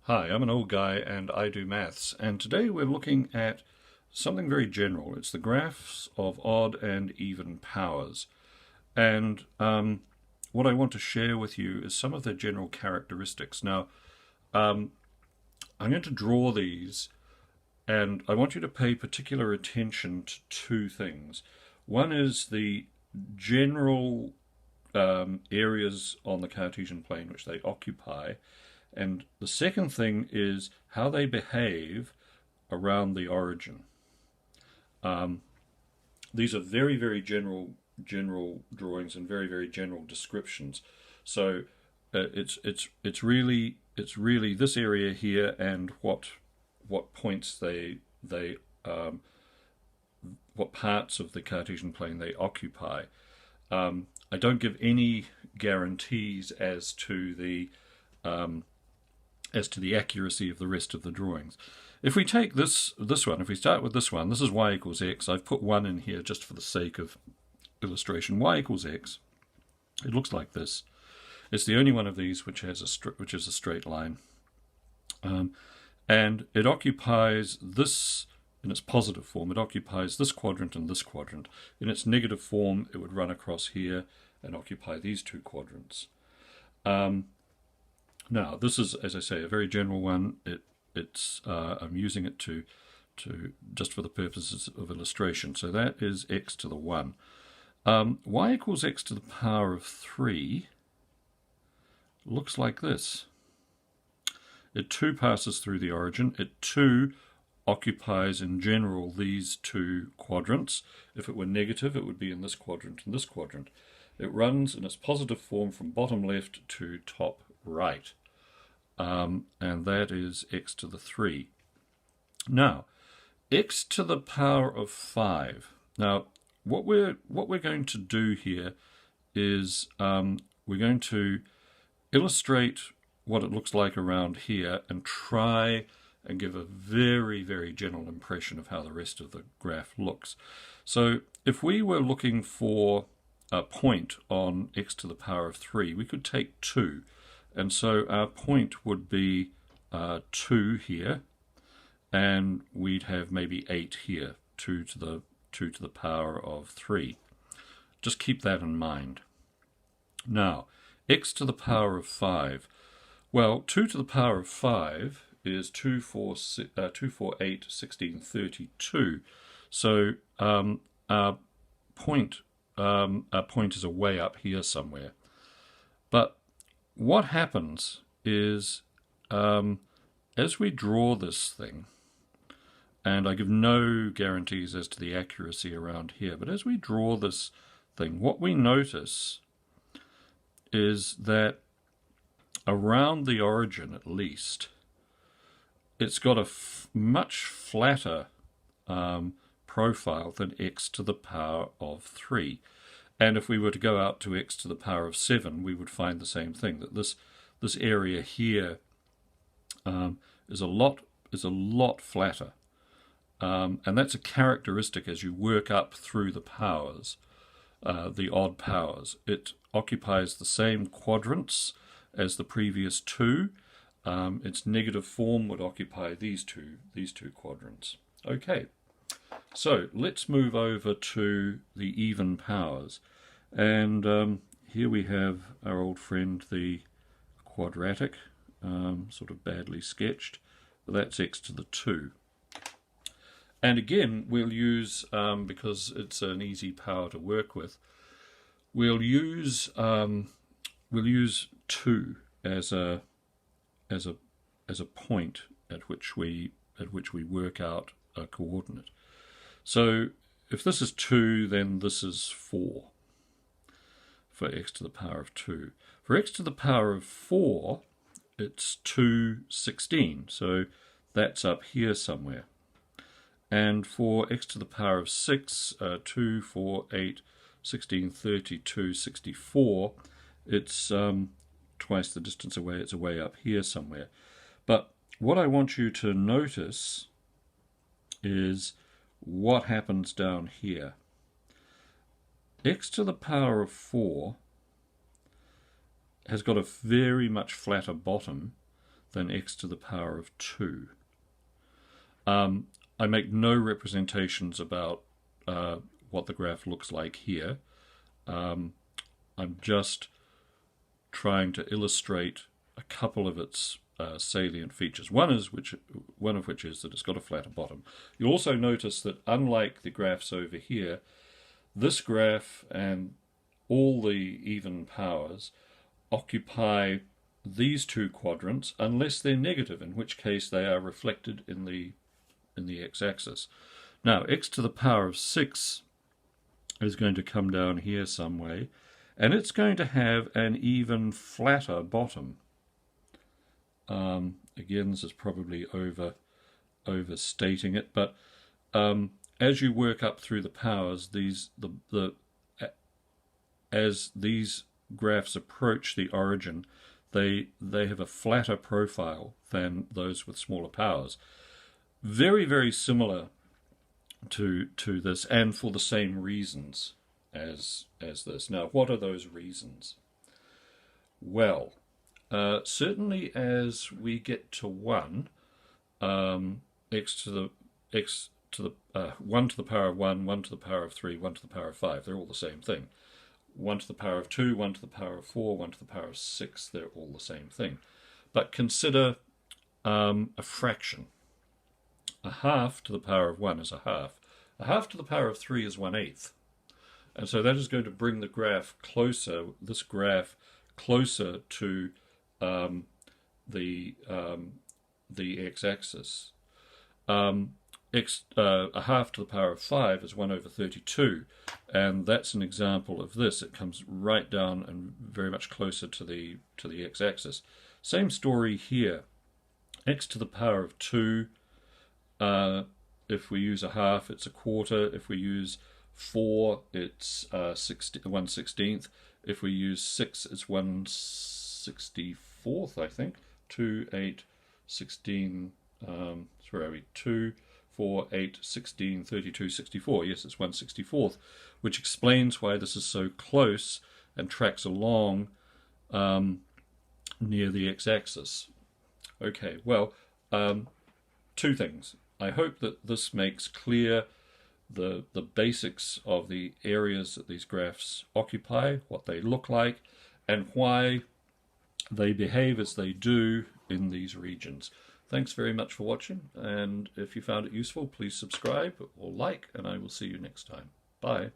Hi, I'm an old guy and I do maths, and today we're looking at something very general. It's the graphs of odd and even powers. And what I want to share with you is some of their general characteristics. Now, I'm going to draw these, and I want you to pay particular attention to two things. One is the general areas on the Cartesian plane which they occupy, and the second thing is how they behave around the origin. These are very, very general drawings and very, very general descriptions. So it's really this area here and what points they what parts of the Cartesian plane they occupy. I don't give any guarantees as to the accuracy of the rest of the drawings. If we take this one, if we start with this one, this is y equals x. I've put 1 in here just for the sake of illustration. Y equals x. It looks like this. It's the only one of these which is a straight line. And it occupies this, in its positive form, it occupies this quadrant and this quadrant. In its negative form, it would run across here and occupy these two quadrants. Now, this is, as I say, a very general one. I'm using it to just for the purposes of illustration. So that is x to the 1. Y equals x to the power of 3 looks like this. It too passes through the origin. It too occupies in general these two quadrants. If it were negative, it would be in this quadrant and this quadrant. It runs in its positive form from bottom left to top right. And that is x to the 3. Now, x to the power of 5. Now, what we're going to do here is we're going to illustrate what it looks like around here and try and give a very, very general impression of how the rest of the graph looks. So if we were looking for a point on x to the power of 3, we could take 2. And so our point would be 2 here, and we'd have maybe 8 here, 2 to the power of 3. Just keep that in mind. Now, x to the power of 5. Well, 2 to the power of 5 is 2, 4, 8, 16, 32. So our point is a way up here somewhere. But what happens is, as we draw this thing, and I give no guarantees as to the accuracy around here, but as we draw this thing, what we notice is that around the origin, at least, it's got a much flatter profile than x to the power of 3. And if we were to go out to x to the power of 7, we would find the same thing, that this area here is a lot flatter. And that's a characteristic as you work up through the powers, the odd powers. It occupies the same quadrants as the previous two. Its negative form would occupy these two quadrants. Okay. So let's move over to the even powers. And here we have our old friend, the quadratic, sort of badly sketched. That's x to the 2. And again, we'll use, because it's an easy power to work with, we'll use 2 as a point at which we work out a coordinate. So if this is 2, then this is 4 for x to the power of 2. For x to the power of 4, it's 2, 16. So that's up here somewhere. And for x to the power of 6, 2, 4, 8, 16, 32, 64, it's twice the distance away. It's away up here somewhere. But what I want you to notice is what happens down here. X to the power of 4 has got a very much flatter bottom than x to the power of 2. I make no representations about what the graph looks like here. I'm just trying to illustrate a couple of its salient features. One of which is that it's got a flatter bottom. You'll also notice that unlike the graphs over here, this graph and all the even powers occupy these two quadrants unless they're negative, in which case they are reflected in the x-axis. Now, x to the power of 6 is going to come down here some way, and it's going to have an even flatter bottom. Again, this is probably overstating it, but as you work up through the powers, as these graphs approach the origin, they have a flatter profile than those with smaller powers. Very, very similar to this, and for the same reasons as this. Now, what are those reasons? Well, certainly as we get to 1, x to the 1 to the power of 1, 1 to the power of 3, 1 to the power of 5, they're all the same thing. 1 to the power of 2, 1 to the power of 4, 1 to the power of 6, they're all the same thing. But consider a fraction. A half to the power of 1 is a half. A half to the power of 3 is 1/8. And so that is going to bring the graph closer, this graph closer to the x-axis. A half to the power of 5 is 1/32, and that's an example of this. It comes right down and very much closer to the x-axis. Same story here. X to the power of 2, if we use a half, it's a quarter. If we use 4, it's 1/16. If we use 6, it's 1/64th, I think. 2, 8, 16, where are we? 2, 4, 8, 16, 32, 64. Yes, it's 1/64th, which explains why this is so close and tracks along near the x-axis. Okay, well, two things. I hope that this makes clear the basics of the areas that these graphs occupy, what they look like, and why they behave as they do in these regions. Thanks very much for watching, and if you found it useful, please subscribe or like, and I will see you next time. Bye.